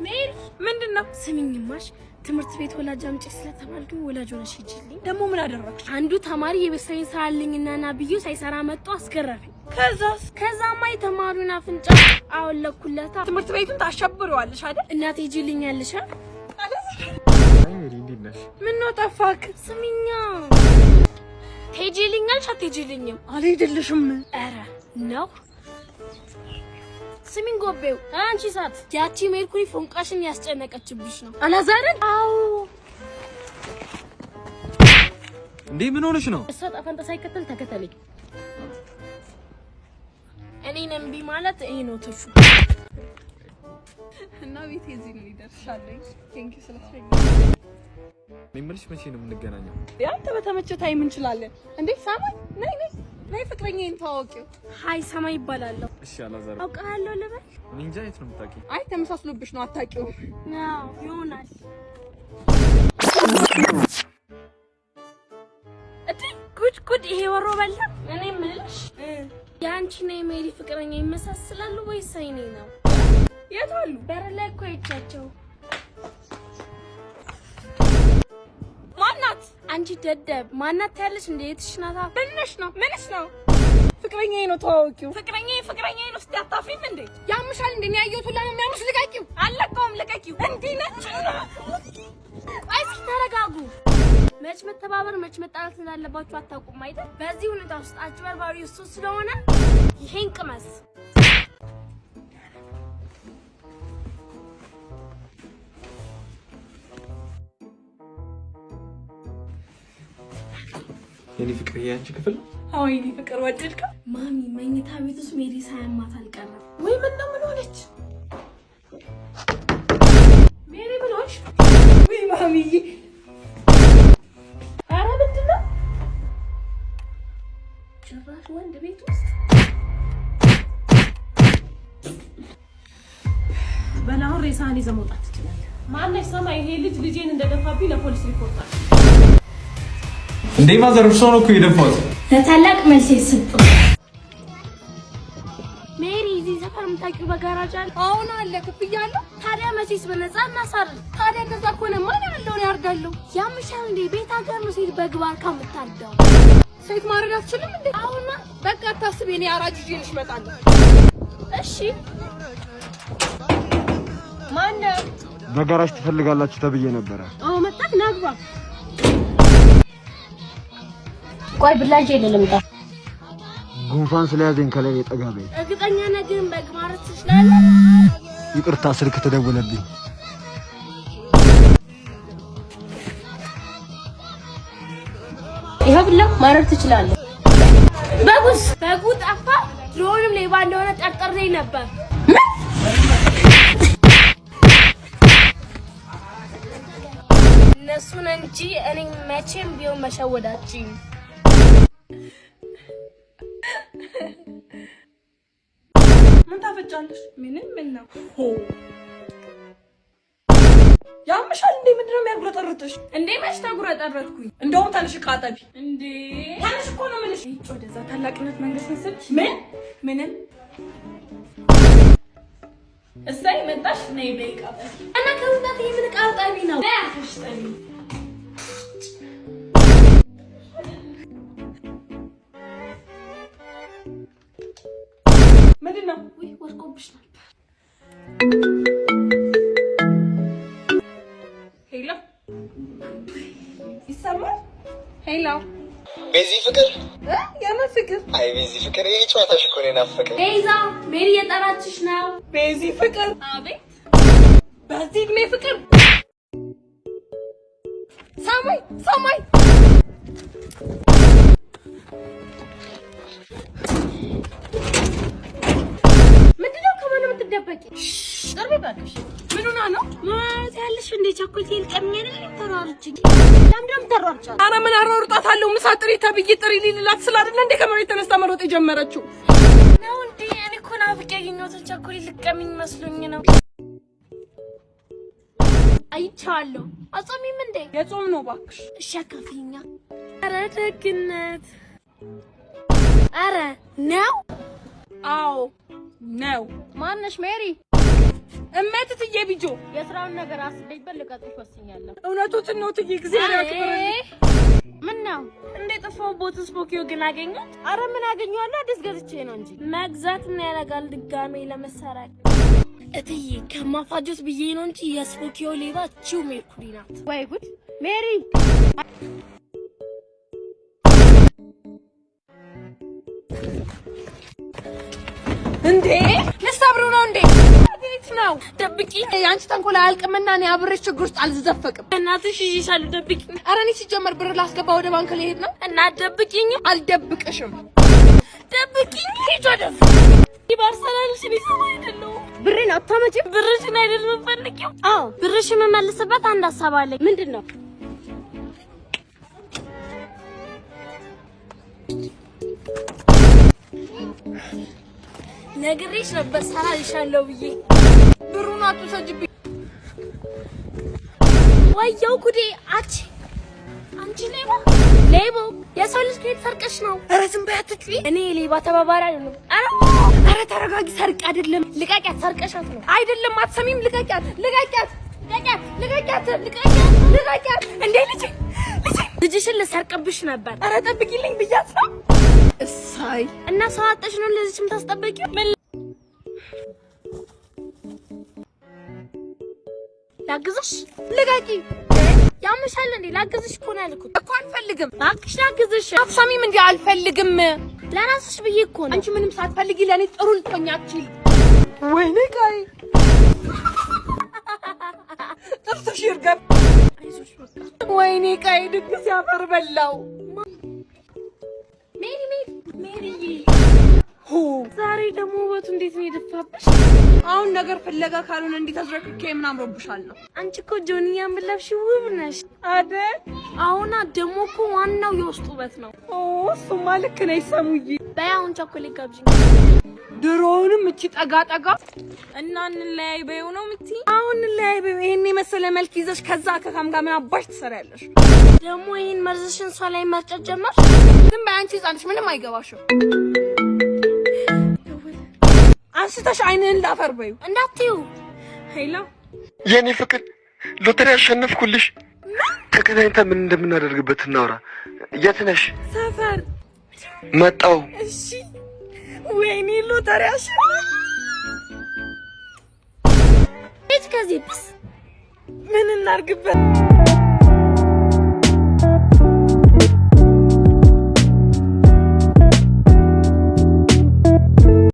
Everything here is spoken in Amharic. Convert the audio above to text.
ሜሪ ምንድነው? ስሚኝማሽ ትምህርት ቤት ወላጅ አምጪ ስለተባልኩ ወላጅ ሆነሽ ሂጂልኝ። ደግሞ ምን አደረግሽ? አንዱ ተማሪ የበሰኝ ሳልኝና ናብዩ ሳይሰራ መጥቶ አስገረፈኝ። ከዛማ የተማሪውን አፍንጫ አወለኩለታ። ትምህርት ቤቱን ታሸብረዋለሽ አይደል? እናቴ ሂጂልኝ ያልሽ ሜሪ እንዴት ነሽ? ምን ነው ጠፋክ? ስሚኛ ሂጂልኛልሽ አትሂጂልኝም? አልሄድልሽም። ኧረ ነው ስሚኝ ጎቤው አንቺ ሳት ያቺ ሜርኩሪ ፎንቃሽን ያስጨነቀችብሽ ነው። አላዛርን? አው እንዴ ምን ሆነሽ ነው? እሷ ጣፈንታ ሳይከተል ተከተለኝ። እኔን እምቢ ማለት ይሄ ነው ትርፉ። እና ቤት እዚህ ነው ይደርሻለኝ። ቴንክ ዩ ስለፈኝ። ምንምልሽ መቼ ነው የምንገናኘው? ያንተ በተመቸ ታይም እንችላለን። እንዴ ሳማይ ነይ ፍቅረኛዬን ታወቂው። ሃይ ሰማይ ይባላል። እሺ አላዛር አውቃለሁ ልበል? እኔ እንጃ የት ነው የምታውቂው? አይ ተመሳስሎብሽ ነው አታውቂው። ነው ይሆናል። ጉድ ይሄ ወሮ በላ። እኔ ምልሽ ያንቺ ነው የሜሪ ፍቅረኛ ይመሳሰላሉ ወይስ አይኔ ነው? የት አሉ? በር ላይ እኮ አይቻቸው። ማናት? አንቺ ደደብ ማናት ያለሽ? እንደ የትሽ ናታ? ምንሽ ነው? ፍቅረኛዬ ነው ታወቂው። ፍቅረኛዬ ነው። እስቲ አታፍሪም እንዴ? ያምሻል እንዴ? ያየሁት ሁላ ነው የሚያምሽ። ልቀቂው። አለቀውም። ልቀቂው። እንዴ ነች? አይ እስኪ ተረጋጉ። መች መተባበር መች መጣላት እንዳለባችሁ አታውቁም አይደል? በዚህ ሁኔታ ውስጥ አጭበርባሪው እሱ ስለሆነ ይሄን ቅመስ። የኔ ፍቅር ያንቺ ክፍል ነው? አዎ የኔ ፍቅር ወደድከው? ማሚ መኝታ ቤት ውስጥ ሜሪ ሳያማት አልቀረም። ወይ ምን ሆነች? ሜሪ ምን ሆነሽ? ወይ ማሚዬ ኧረ ምንድን ነው ጭራሽ ወንድ ቤት ውስጥ? በላሁን ሬሳን ይዘህ መውጣት ትችላለህ። ማነሽ ሰማይ? ይሄ ልጄን እንደደፋብኝ ለፖሊስ ሪፖርት አለ። እንዴ ማዘር እርሶ ነው እኮ የደፋሁት። ለታላቅ መልስ ይስጡ። ሜሪ እዚህ ሰፈር የምታውቂው በጋራጅ አለ? አሁን አለ ክፍያለሁ። ታዲያ መቼስ በነፃ እናሳርፍ። ታዲያ እንደዛ ከሆነ ማን ያለውን ያርጋለሁ? ያምሻል እንዴ? ቤት ሀገር ነው ሴት በግባር ከምታርደው። ሴት ማድረግ አትችልም እንዴ? አሁን በቃ አታስቢ፣ እኔ አራጅ ይዤልሽ እመጣለሁ። እሺ ማነው? በጋራጅ ትፈልጋላችሁ ተብዬ ነበረ። አዎ መጣክ ናግባ። ቆይ ብላጅ ልምጣ። ጉንፋን ስለያዘኝ ከላይ የጠጋበኝ። እርግጠኛ ነህ ግን በግባር ትችላለህ? ይቅርታ ስልክ ተደወለብኝ። ይሄ ብላ ማረር ትችላለህ። በጉ ጠፋ። ድሮንም ሌባ እንደሆነ ጠርጥሬ ነበር። እነሱን እንጂ እኔ መቼም ቢሆን መሸወዳችኝ። ምን ታፈጫለሽ? ምን ነው ያምሻል እንዴ? ምንድነው የሚያጉረጠርጥሽ እንዴ? መች ተጉረጠረጥኩኝ? እንደውም ተነሽ ቃጠቢ እንዴ! ተነሽ እኮ ነው የምልሽ። ወደዛ ታላቅነት መንግስት መስል ምንም እሰይ መጣሽ። ነይ በይ ቃጠቢ እና ከውጣት የምን ቃጠቢ ነው? ያፈሽ ጠቢ ምንድነው? ወይ ወርቆብሽ ነበር። ሄሎ ይሰማል? ሄሎ ቤዚ ፍቅር የምን ፍቅር? አይ ቤዚ ፍቅር ይሄ ጨዋታሽ እኮ ነው ናፈቀኝ። ቤዛ ሜሪ የጠራችሽ ነው። ቤዚ ፍቅር? አቤት። በዚህ እድሜ ፍቅር? ሰማይ ምንድነው ከማን የምትደበቂ? ቅርብ ባልሽ ምን ሆና ነው ማለት ያለሽ? እንደ ቸኮቴል ቀምኛን ተሯርጭ ለምለም ተሯርጫ። ኧረ ምን አሯሩጣታለሁ? ምሳ ጥሪ ተብዬ ጥሪ ሊልላት ስላደለ እንደ ከመሬት ተነስታ መሮጥ የጀመረችው ነው እንዴ? እኔ እኮ ናፍቄ ያገኘሁት ቸኮሌት ልቀምኝ መስሎኝ ነው። አይቻለሁ። አጾሚም እንዴ? የጾም ነው እባክሽ። እሺ አካፍይኛ። ኧረ ደግነት። ኧረ ነው አዎ ነው። ማነሽ ሜሪ? እመትትዬ ቢጆ የስራውን ነገር አስደይበል ልቀጥሽ ወስኛለሁ። እውነቱን ነው ትዬ እግዚአብሔር ያክብርልኝ። ምን ነው እንደ ጠፋው ቦት ስፖኪዮ ግን አገኘሁት? አረ ምን አገኘዋለሁ? አዲስ ገዝቼ ነው እንጂ መግዛት ምን ያደርጋል ድጋሜ ለመሰራቅ። እትዬ ከማፋጆት ብዬ ነው እንጂ የስፖኪዮ ሌባ ቺው ሜርኩሪ ናት። ወይ ጉድ ሜሪ! እንዴ ልትሰብሩ ነው እንዴ? እንዴት ነው? ደብቂ። ያንቺ ተንኮል አያልቅምና እኔ አብሬሽ ችግር ውስጥ አልዘፈቅም። እናትሽ ይሻሉ ደብቂ። ኧረ እኔ ሲጀመር ብር ላስገባ ወደ ባንክ ልሄድ ነው። እና ደብቂኝ። አልደብቅሽም። ደብቂኝ። ሂጅ ወደ ይባርሰናልሽን ይሰማ አይደለም። ብሬን አታመጪም? ብርሽን አይደለም ፈልጊው። አዎ ብርሽን መመልስበት አንድ ሐሳብ አለኝ። ምንድነው? ነግሬሽ ነበር ሰራልሻለሁ ብዬ። ብሩን አትውሰጂብኝ። ወየው ጉዴ! አንቺ ሌባ የሰው ልጅ ከየት ሰርቀሽ ነው? ኧረ ዝም በይ አትጥፊ። እኔ ሌባ ተባባሪ አይደለም። ኧረ ተረጋጊ። ሰርቅ አይደለም። ልቀቂያት። ሰርቀሻት ነው አይደለም። አትሰሚም? ልቀቂያት። እንዴ ልጅሽን ልሰርቅብሽ ነበር። ኧረ ጠብቂልኝ ብያት ነው። እሳይ እና ሰው አጥተሽ ነው ለዚህም ታስጠብቂው? ላግዝሽ? ልቀቂ። ያምሻል እንዴ? ላግዝሽ እኮ ነው ያልኩት እኮ። አልፈልግም። እባክሽ ላግዝሽ። አትሰሚም እንዴ? አልፈልግም። ለራስሽ ብዬ እኮ ነው። አንቺ ምንም ሳትፈልጊ ለኔ ጥሩ ልትሆኚ አትችይም። ወይኔ ቃይ ጥርስሽ ይርገብ። አይዞሽ በቃ። ወይኔ ቃይ ድግስ ያፈር በላው። ሜሪዬ ዛሬ ደግሞ ውበቱ እንዴት ነው የደፋብሽ? አሁን ነገር ፍለጋ ካልሆነ እንዴት አዝረክኬ ምን አምሮብሻል ነው? አንቺ እኮ ጆንያ ምለብሽ ውብ ነሽ አይደል? አሁን ደግሞ እኮ ዋናው የውስጥ ውበት ነው። እሱማ ልክ ነሽ ሰሙዬ። በይ አሁን ቸኮሌት ጋብዥኝ። ድሮውንም እቺ ጠጋ እና እንለያይ በይው ነው የምትይ? አሁን እንለያይ በይው። ይሄን የመሰለ መልክ ይዘሽ ከዛ ከካም ጋር ምን አባሽ ትሰሪያለሽ? ደግሞ ይሄን መርዝሽን እሷ ላይ መርጨት ጀመርሽ? ዝም በይ አንቺ ህፃንሽ ምንም አይገባሽም። አንስተሽ አይንህን ላፈር በይው። እንዳትዪው። ሄሎ የኔ ፍቅር ሎተሪ አሸነፍኩልሽ። ተገናኝተን ምን እንደምናደርግበት እናውራ። የት ነሽ? ሰፈር መጣው። እሺ። ወይኔ ሎተሪ አሸነፍ። እት ከዚህ ብስ ምን እናርግበት?